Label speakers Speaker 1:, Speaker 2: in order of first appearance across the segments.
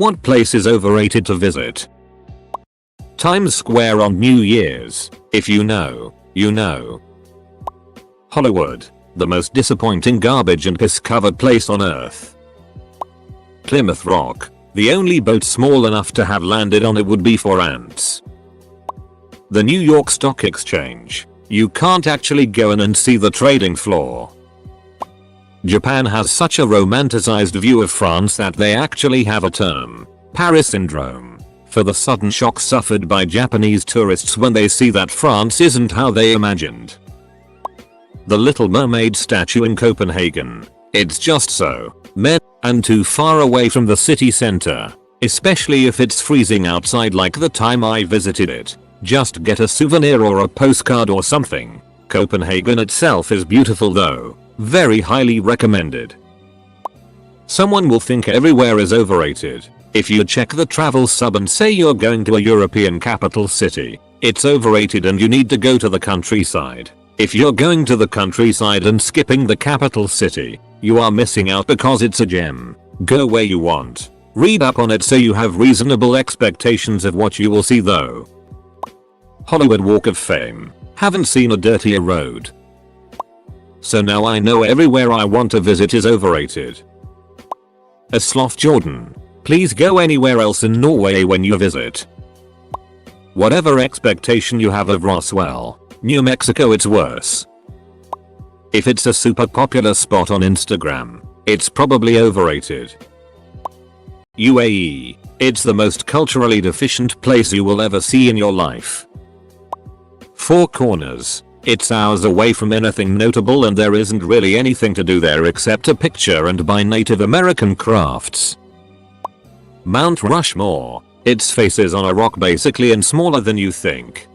Speaker 1: What place is overrated to visit? Times Square on New Year's. If you know, you know. Hollywood. The most disappointing garbage and piss covered place on earth. Plymouth Rock. The only boat small enough to have landed on it would be for ants. The New York Stock Exchange. You can't actually go in and see the trading floor. Japan has such a romanticized view of France that they actually have a term, Paris Syndrome, for the sudden shock suffered by Japanese tourists when they see that France isn't how they imagined. The Little Mermaid statue in Copenhagen. It's just so meh and too far away from the city center, especially if it's freezing outside like the time I visited it. Just get a souvenir or a postcard or something. Copenhagen itself is beautiful though. Very highly recommended. Someone will think everywhere is overrated. If you check the travel sub and say you're going to a European capital city, it's overrated and you need to go to the countryside. If you're going to the countryside and skipping the capital city, you are missing out because it's a gem. Go where you want. Read up on it so you have reasonable expectations of what you will see though. Hollywood Walk of Fame. Haven't seen a dirtier road. So now I know everywhere I want to visit is overrated. Sloth Jordan. Please go anywhere else in Norway when you visit. Whatever expectation you have of Roswell, New Mexico, it's worse. If it's a super popular spot on Instagram, it's probably overrated. UAE. It's the most culturally deficient place you will ever see in your life. Four Corners. It's hours away from anything notable and there isn't really anything to do there except a picture and buy Native American crafts. Mount Rushmore. Its face is on a rock basically and smaller than you think.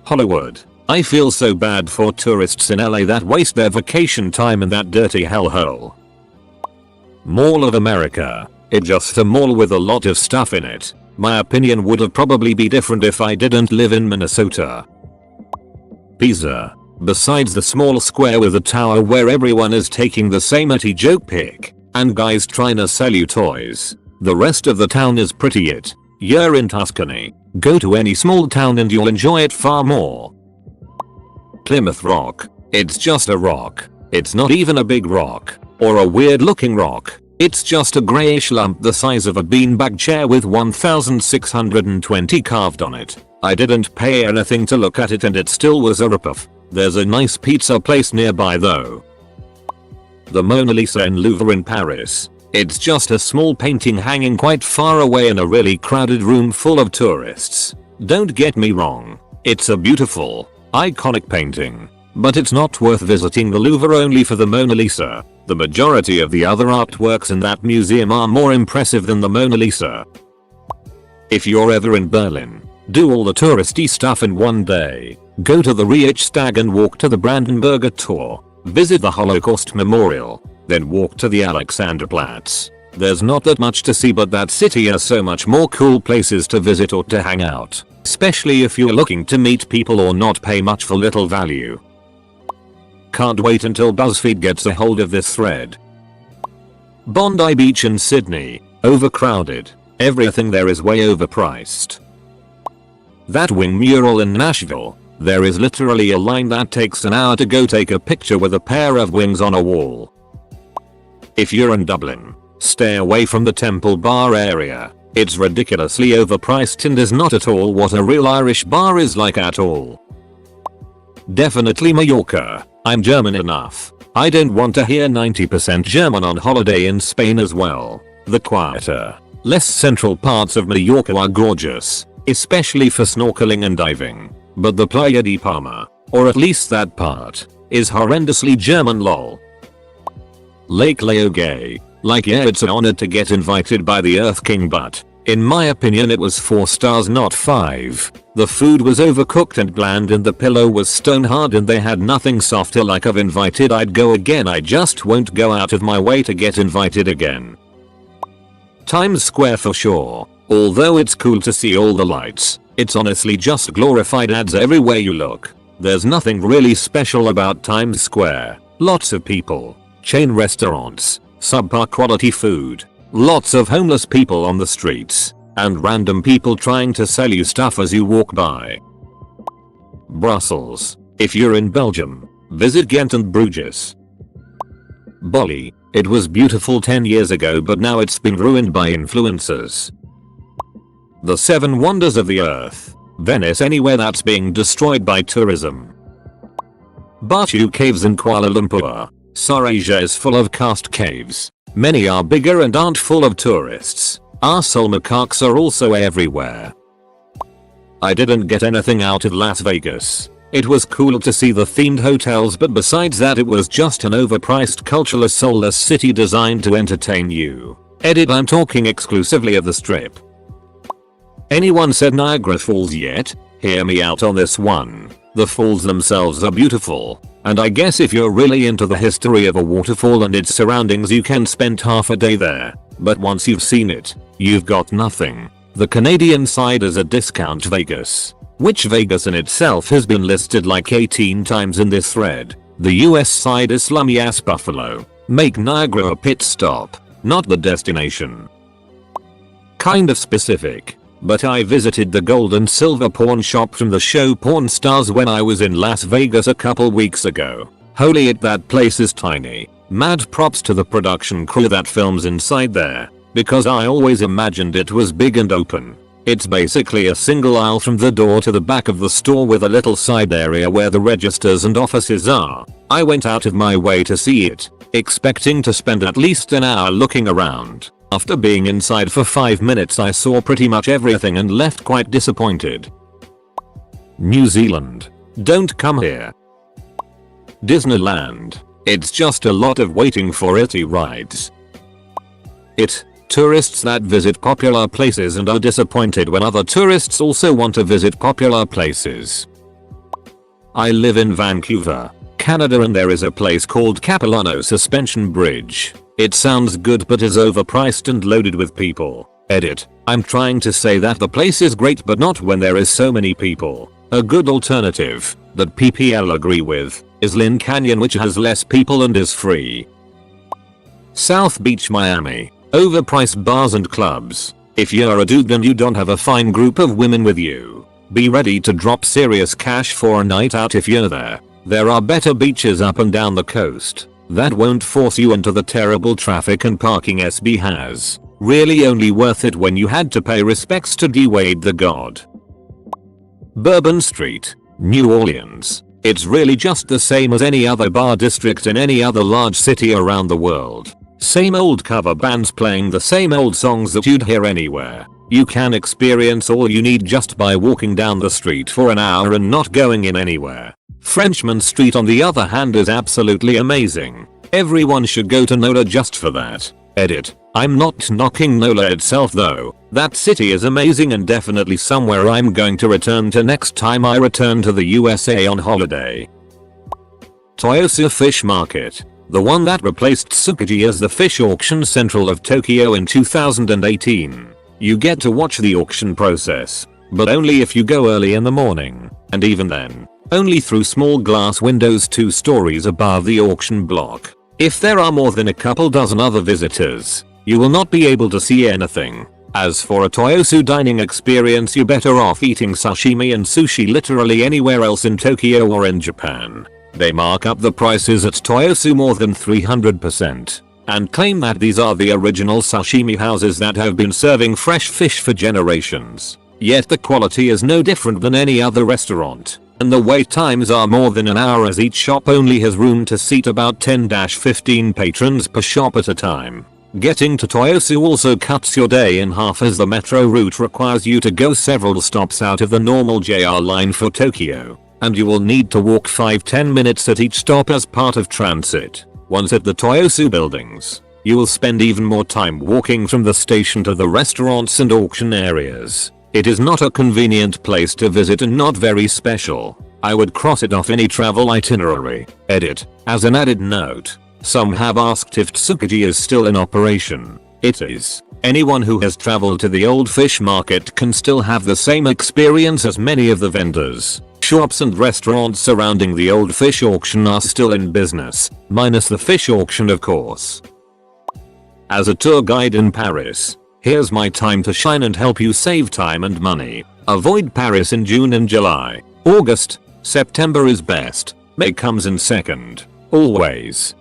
Speaker 1: Hollywood. I feel so bad for tourists in LA that waste their vacation time in that dirty hellhole. Mall of America. It's just a mall with a lot of stuff in it. My opinion would have probably be different if I didn't live in Minnesota. Pisa. Besides the small square with a tower where everyone is taking the same atty joke pic, and guys trying to sell you toys, the rest of the town is pretty it. You're in Tuscany. Go to any small town and you'll enjoy it far more. Plymouth Rock. It's just a rock. It's not even a big rock, or a weird looking rock. It's just a greyish lump the size of a beanbag chair with 1620 carved on it. I didn't pay anything to look at it and it still was a ripoff. There's a nice pizza place nearby though. The Mona Lisa in Louvre in Paris. It's just a small painting hanging quite far away in a really crowded room full of tourists. Don't get me wrong. It's a beautiful, iconic painting. But it's not worth visiting the Louvre only for the Mona Lisa. The majority of the other artworks in that museum are more impressive than the Mona Lisa. If you're ever in Berlin, do all the touristy stuff in one day. Go to the Reichstag and walk to the Brandenburger Tor. Visit the Holocaust Memorial. Then walk to the Alexanderplatz. There's not that much to see, but that city has so much more cool places to visit or to hang out. Especially if you're looking to meet people or not pay much for little value. Can't wait until BuzzFeed gets a hold of this thread. Bondi Beach in Sydney. Overcrowded. Everything there is way overpriced. That wing mural in Nashville. There is literally a line that takes an hour to go take a picture with a pair of wings on a wall. If you're in Dublin, stay away from the Temple Bar area. It's ridiculously overpriced and is not at all what a real Irish bar is like at all. Definitely Mallorca. I'm German enough. I don't want to hear 90% German on holiday in Spain as well. The quieter, less central parts of Mallorca are gorgeous, especially for snorkeling and diving. But the Playa de Palma, or at least that part, is horrendously German lol. Lake Laogai. Like yeah, it's an honor to get invited by the Earth King, but in my opinion it was 4 stars not 5. The food was overcooked and bland and the pillow was stone hard and they had nothing softer. Like I've invited, I'd go again, I just won't go out of my way to get invited again. Times Square for sure. Although it's cool to see all the lights, it's honestly just glorified ads everywhere you look. There's nothing really special about Times Square. Lots of people, chain restaurants, subpar quality food, Lots of homeless people on the streets, and random people trying to sell you stuff as you walk by. Brussels. If you're in Belgium, visit Ghent and Bruges. Bali. It was beautiful 10 years ago, but now it's been ruined by influencers. The 7 wonders of the earth. Venice. Anywhere that's being destroyed by tourism. Batu Caves in Kuala Lumpur. Sarajevo is full of karst caves. Many are bigger and aren't full of tourists. Arsehole macaques are also everywhere. I didn't get anything out of Las Vegas. It was cool to see the themed hotels, but besides that it was just an overpriced cultureless soulless city designed to entertain you. Edit. I'm talking exclusively of the Strip. Anyone said Niagara Falls yet? Hear me out on this one. The falls themselves are beautiful, and I guess if you're really into the history of a waterfall and its surroundings you can spend half a day there, but once you've seen it, you've got nothing. The Canadian side is a discount Vegas, which Vegas in itself has been listed like 18 times in this thread. The US side is slummy ass Buffalo. Make Niagara a pit stop, not the destination. Kind of specific, but I visited the gold and silver pawn shop from the show Pawn Stars when I was in Las Vegas a couple weeks ago. Holy it, that place is tiny. Mad props to the production crew that films inside there, because I always imagined it was big and open. It's basically a single aisle from the door to the back of the store with a little side area where the registers and offices are. I went out of my way to see it, expecting to spend at least an hour looking around. After being inside for 5 minutes I saw pretty much everything and left quite disappointed. New Zealand. Don't come here. Disneyland. It's just a lot of waiting for itty rides. Tourists that visit popular places and are disappointed when other tourists also want to visit popular places. I live in Vancouver, Canada, and there is a place called Capilano Suspension Bridge. It sounds good but is overpriced and loaded with people. Edit. I'm trying to say that the place is great but not when there is so many people. A good alternative, that PPL agree with, is Lynn Canyon, which has less people and is free. South Beach, Miami. Overpriced bars and clubs. If you're a dude and you don't have a fine group of women with you, be ready to drop serious cash for a night out if you're there. There are better beaches up and down the coast that won't force you into the terrible traffic and parking SB has. Really only worth it when you had to pay respects to D-Wade the God. Bourbon Street, New Orleans. It's really just the same as any other bar district in any other large city around the world. Same old cover bands playing the same old songs that you'd hear anywhere. You can experience all you need just by walking down the street for an hour and not going in anywhere. Frenchman Street on the other hand is absolutely amazing. Everyone should go to NOLA just for that. Edit. I'm not knocking NOLA itself though. That city is amazing and definitely somewhere I'm going to return to next time I return to the USA on holiday. Toyosu Fish Market. The one that replaced Tsukiji as the fish auction central of Tokyo in 2018. You get to watch the auction process, but only if you go early in the morning, and even then, only through small glass windows 2 stories above the auction block. If there are more than a couple dozen other visitors, you will not be able to see anything. As for a Toyosu dining experience, you're better off eating sashimi and sushi literally anywhere else in Tokyo or in Japan. They mark up the prices at Toyosu more than 300% and claim that these are the original sashimi houses that have been serving fresh fish for generations. Yet the quality is no different than any other restaurant, and the wait times are more than an hour as each shop only has room to seat about 10-15 patrons per shop at a time. Getting to Toyosu also cuts your day in half as the metro route requires you to go several stops out of the normal JR line for Tokyo, and you will need to walk 5-10 minutes at each stop as part of transit. Once at the Toyosu buildings, you will spend even more time walking from the station to the restaurants and auction areas. It is not a convenient place to visit and not very special. I would cross it off any travel itinerary. Edit. As an added note, some have asked if Tsukiji is still in operation. It is. Anyone who has traveled to the old fish market can still have the same experience as many of the vendors. Shops and restaurants surrounding the old fish auction are still in business, minus the fish auction of course. As a tour guide in Paris, here's my time to shine and help you save time and money. Avoid Paris in June and July. August, September is best. May comes in second. Always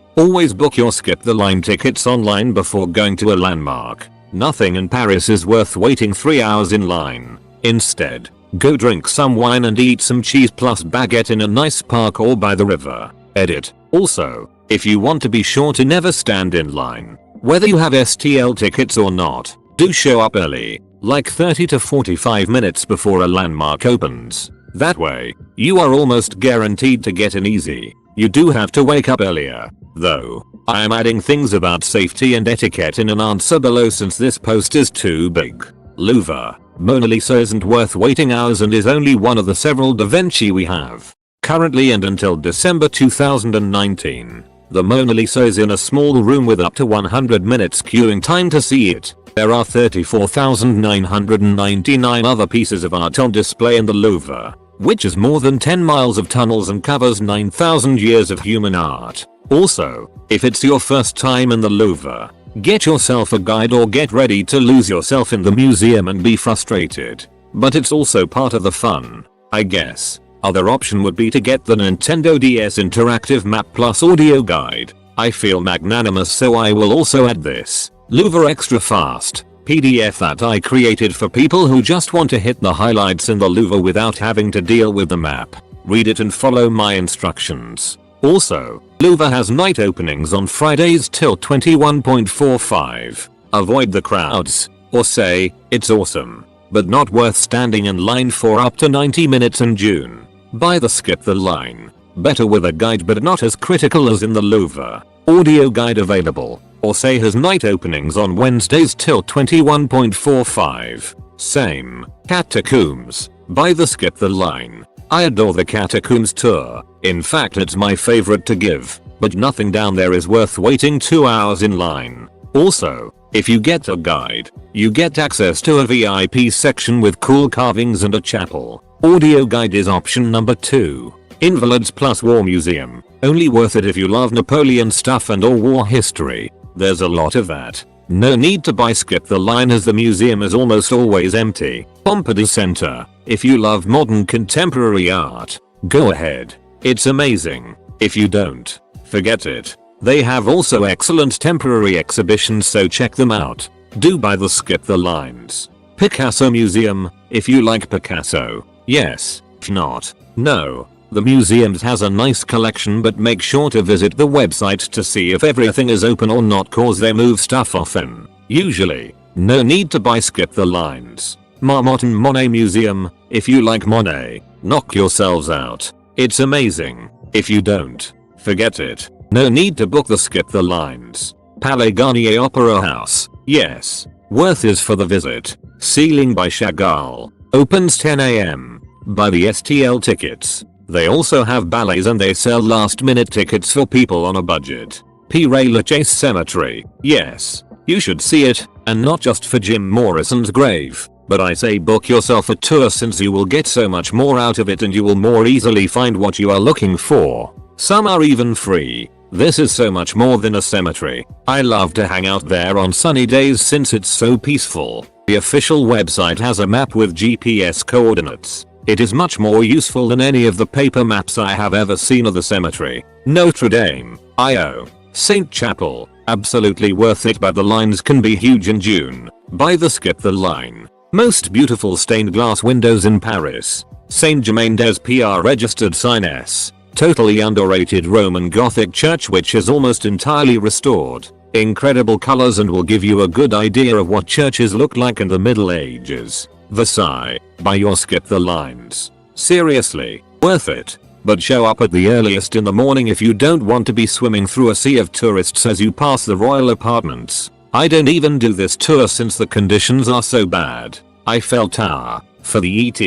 Speaker 1: book your skip the line tickets online before going to a landmark. Nothing in Paris is worth waiting 3 hours in line. Instead, go drink some wine and eat some cheese plus baguette in a nice park or by the river. Edit. Also, if you want to be sure to never stand in line, whether you have STL tickets or not, do show up early, like 30 to 45 minutes before a landmark opens. That way, you are almost guaranteed to get in easy. You do have to wake up earlier, though. I am adding things about safety and etiquette in an answer below since this post is too big. Louvre. Mona Lisa isn't worth waiting hours and is only one of the several Da Vinci we have. Currently and until December 2019, the Mona Lisa is in a small room with up to 100 minutes queuing time to see it. There are 34,999 other pieces of art on display in the Louvre, which is more than 10 miles of tunnels and covers 9,000 years of human art. Also, if it's your first time in the Louvre, get yourself a guide or get ready to lose yourself in the museum and be frustrated. But it's also part of the fun, I guess. Other option would be to get the Nintendo DS Interactive Map Plus audio guide. I feel magnanimous, so I will also add this Louvre Extra Fast PDF that I created for people who just want to hit the highlights in the Louvre without having to deal with the map. Read it and follow my instructions. Also, Louvre has night openings on Fridays till 21.45. Avoid the crowds, or say, it's awesome, but not worth standing in line for up to 90 minutes in June. Buy the skip the line. Better with a guide but not as critical as in the Louvre. Audio guide available, or say has night openings on Wednesdays till 21.45. Same. Catacombs. Buy the skip the line. I adore the Catacombs tour. In fact, it's my favorite to give, but nothing down there is worth waiting 2 hours in line. Also, if you get a guide, you get access to a VIP section with cool carvings and a chapel. Audio guide is option number 2. Invalids plus War Museum. Only worth it if you love Napoleon stuff and or war history. There's a lot of that. No need to buy skip the line as the museum is almost always empty. Pompidou Center. If you love modern contemporary art, go ahead. It's amazing. If you don't, forget it. They have also excellent temporary exhibitions, so check them out. Do buy the skip the lines. Picasso Museum. If you like Picasso, yes. If not, no. The museum has a nice collection, but make sure to visit the website to see if everything is open or not, cause they move stuff often. Usually, no need to buy skip the lines. Marmot and Monet Museum. If you like Monet, knock yourselves out. It's amazing. If you don't, forget it. No need to book the skip the lines. Palais Garnier Opera House. Yes. Worth is for the visit. Ceiling by Chagall. Opens 10 AM. Buy the STL tickets. They also have ballets and they sell last minute tickets for people on a budget. Père Lachaise Cemetery. Yes. You should see it, and not just for Jim Morrison's grave. But I say book yourself a tour, since you will get so much more out of it and you will more easily find what you are looking for. Some are even free. This is so much more than a cemetery. I love to hang out there on sunny days since it's so peaceful. The official website has a map with GPS coordinates. It is much more useful than any of the paper maps I have ever seen of the cemetery. Notre Dame, Io. St. Chapel. Absolutely worth it, but the lines can be huge in June. Buy the skip the line. Most beautiful stained glass windows in Paris. Saint Germain des PR registered sign S. Totally underrated Roman Gothic church which is almost entirely restored. Incredible colors and will give you a good idea of what churches looked like in the Middle Ages. Versailles. Buy your skip the lines. Seriously, worth it. But show up at the earliest in the morning if you don't want to be swimming through a sea of tourists as you pass the royal apartments. I don't even do this tour since the conditions are so bad. I felt for the ET.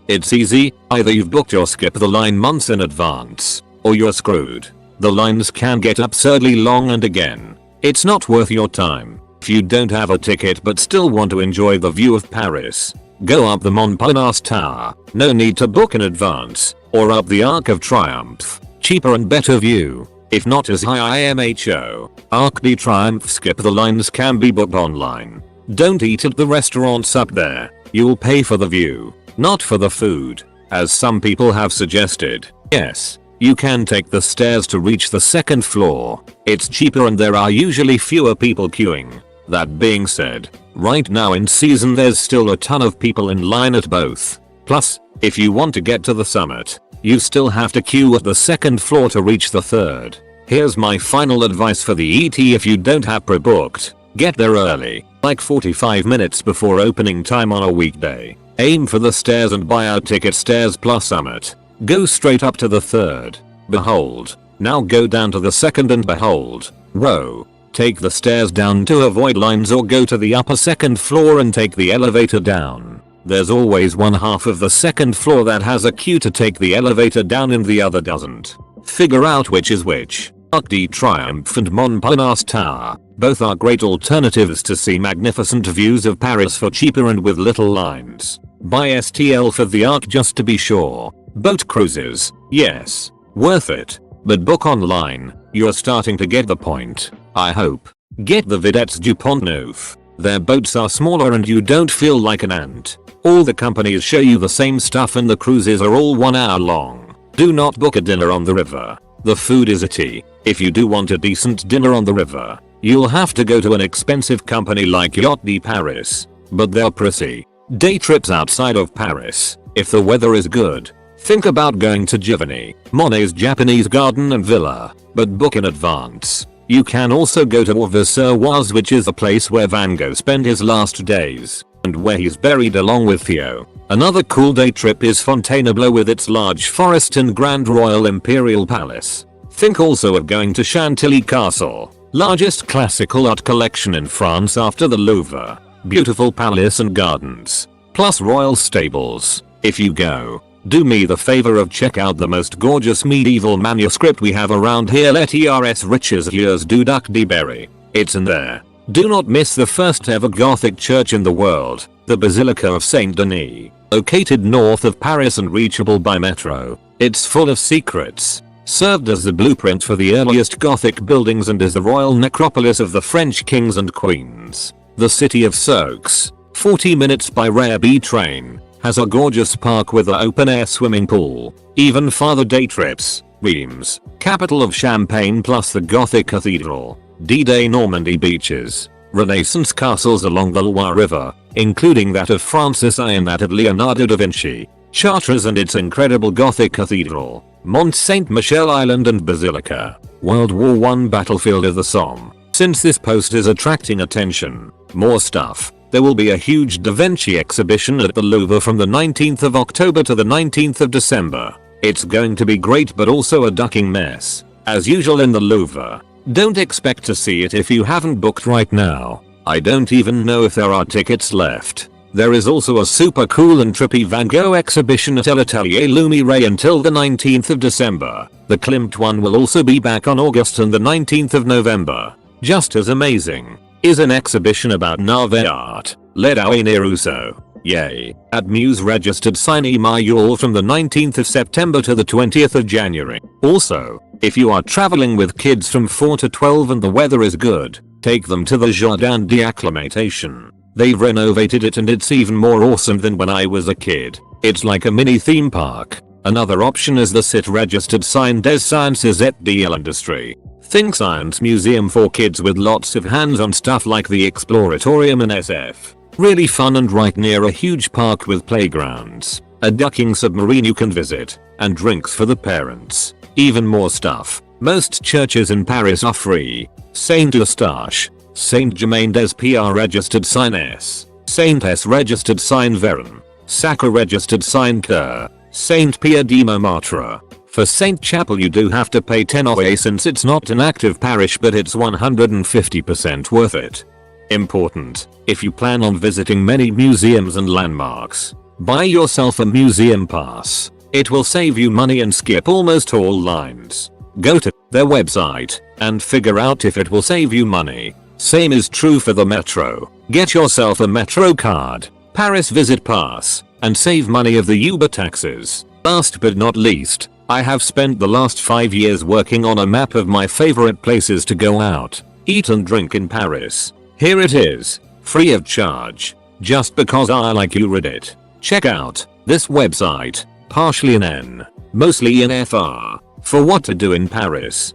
Speaker 1: It's easy, either you've booked your skip the line months in advance, or you're screwed. The lines can get absurdly long, and again, it's not worth your time. If you don't have a ticket but still want to enjoy the view of Paris, go up the Montparnasse Tower. No need to book in advance. Or up the Arc of Triumph. Cheaper and better view. if not as high. IMHO. Arc de Triomphe. Skip the lines, can be booked online. Don't eat at the restaurants up there. You'll pay for the view, not for the food, as some people have suggested. Yes, you can take the stairs to reach the second floor. It's cheaper and there are usually fewer people queuing. That being said, right now in season there's still a ton of people in line at both. Plus, if you want to get to the summit, you still have to queue at the second floor to reach the third. Here's my final advice for the ET: if you don't have pre-booked, get there early, like 45 minutes before opening time on a weekday. Aim for the stairs and buy out ticket. Stairs plus summit. Go straight up to the third. Behold. Now go down to the second and behold. Whoa. Take the stairs down to avoid lines, or go to the upper second floor and take the elevator down. There's always one half of the second floor that has a queue to take the elevator down and the other doesn't. Figure out which is which. Arc de Triomphe and Montparnasse Tower. Both are great alternatives to see magnificent views of Paris for cheaper and with little lines. Buy STL for the Arc just to be sure. Boat cruises. Yes. Worth it. But book online. You're starting to get the point, I hope. Get the Vedettes du Pont Neuf. Their boats are smaller and you don't feel like an ant. All the companies show you the same stuff and the cruises are all 1 hour long. Do not book a dinner on the river. The food is itty. If you do want a decent dinner on the river, you'll have to go to an expensive company like Yacht de Paris. But they're pricey. Day trips outside of Paris, if the weather is good. Think about going to Giovanni Monet's Japanese garden and villa, but book in advance. You can also go to Auvers-sur-Oise, which is the place where Van Gogh spent his last days, and where he's buried along with Theo. Another cool day trip is Fontainebleau with its large forest and Grand Royal Imperial Palace. Think also of going to Chantilly Castle, largest classical art collection in France after the Louvre. Beautiful palace and gardens, plus royal stables. If you go, do me the favor of check out the most gorgeous medieval manuscript we have around here, Letrs Richelieu's du Duc de Berry. It's in there. Do not miss the first ever Gothic church in the world, the Basilica of Saint Denis, located north of Paris and reachable by metro. It's full of secrets, served as the blueprint for the earliest Gothic buildings and is the royal necropolis of the French kings and queens. The city of Sceaux, 40 minutes by Rail B train, has a gorgeous park with an open-air swimming pool. Even farther day trips. Reims, capital of Champagne, plus the Gothic cathedral. D-Day Normandy beaches. Renaissance castles along the Loire River, including that of Francis I and that of Leonardo da Vinci. Chartres and its incredible Gothic cathedral. Mont Saint-Michel Island and Basilica. World War I battlefield of the Somme. Since this post is attracting attention, more stuff. There will be a huge Da Vinci exhibition at the Louvre from the 19th of October to the 19th of December. It's going to be great, but also a ducking mess. As usual in the Louvre. Don't expect to see it if you haven't booked right now. I don't even know if there are tickets left. There is also a super cool and trippy Van Gogh exhibition at L'Atelier Lumiere until the 19th of December. The Klimt one will also be back on August and the 19th of November. Just as amazing is an exhibition about Nave art, led by Russo. Yay. At Muse registered sign Emanuel from the 19th of September to the 20th of January. Also, if you are traveling with kids from 4 to 12 and the weather is good, take them to the Jardin d'Acclimatation. They've renovated it and it's even more awesome than when I was a kid. It's like a mini theme park. Another option is the SIT registered sign des Sciences et de l'Industrie. Think science museum for kids with lots of hands-on stuff like the Exploratorium and SF. Really fun and right near a huge park with playgrounds, a ducking submarine you can visit, and drinks for the parents. Even more stuff. Most churches in Paris are free. Saint Eustache, Saint Germain des PR registered sign S, Saint S registered sign Veron, Sacre registered sign Cœur, Saint Pierre de Montmartre. For Saint Chapel you do have to pay 10 OA since it's not an active parish, but it's 150% worth it. Important. If you plan on visiting many museums and landmarks, buy yourself a museum pass. It will save you money and skip almost all lines. Go to their website and figure out if it will save you money. Same is true for the metro. Get yourself a metro card, Paris Visit Pass, and save money of the Uber taxes. Last but not least, I have spent the last 5 years working on a map of my favorite places to go out, eat and drink in Paris. Here it is, free of charge, just because I like you Reddit. Check out this website, partially in N, mostly in FR, for what to do in Paris.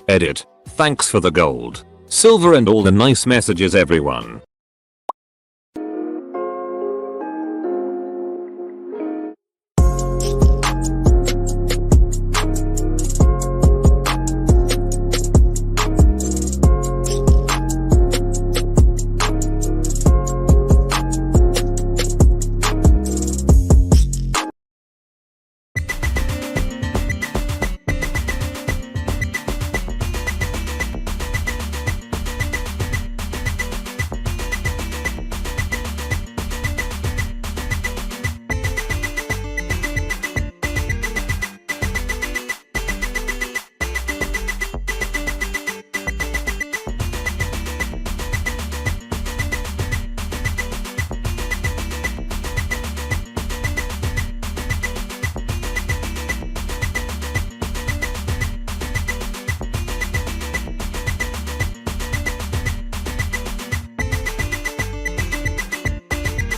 Speaker 1: Edit. Thanks for the gold, silver and all the nice messages everyone.